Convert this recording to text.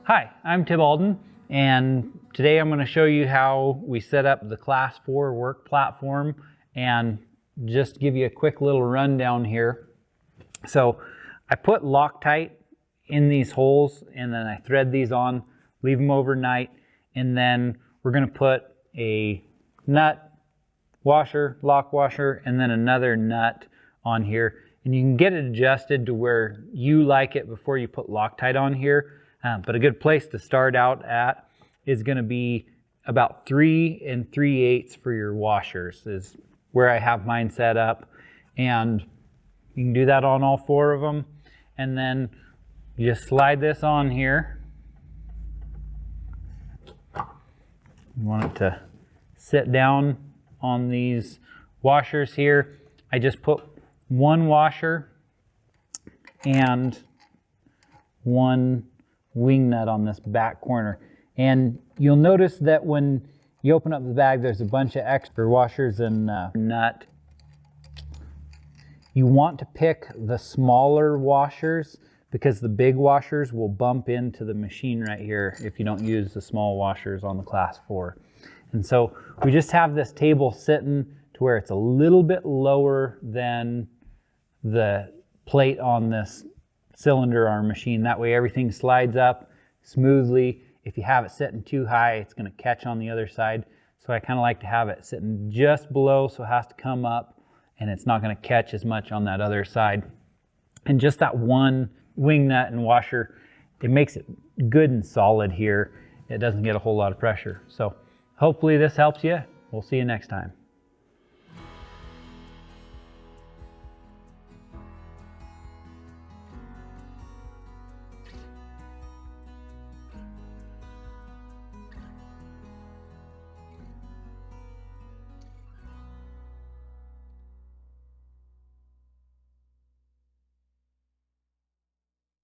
Hi, I'm Tim Alden, and today I'm going to show you how we set up the Class 4 work platform and just give you a quick little rundown here. So I put Loctite in these holes and then I thread these on, leave them overnight, and then we're going to put a nut washer, lock washer, and then another nut on here. And you can get it adjusted to where you like it before you put Loctite on here. But a good place to start out at is going to be about 3 3/8 for your washers is where I have mine set up. And you can do that on all 4 of them. And then you just slide this on here. You want it to sit down on these washers here. I just put 1 washer and 1 wing nut on this back corner. And you'll notice that when you open up the bag, there's a bunch of extra washers and nut. You want to pick the smaller washers because the big washers will bump into the machine right here if you don't use the small washers on the Class 4. And so we just have this table sitting to where it's a little bit lower than the plate on this cylinder arm machine. That way everything slides up smoothly. If you have it sitting too high, it's going to catch on the other side. So I kind of like to have it sitting just below, so it has to come up and it's not going to catch as much on that other side. And just that 1 wing nut and washer, it makes it good and solid here. It doesn't get a whole lot of pressure. So hopefully this helps you. We'll see you next time.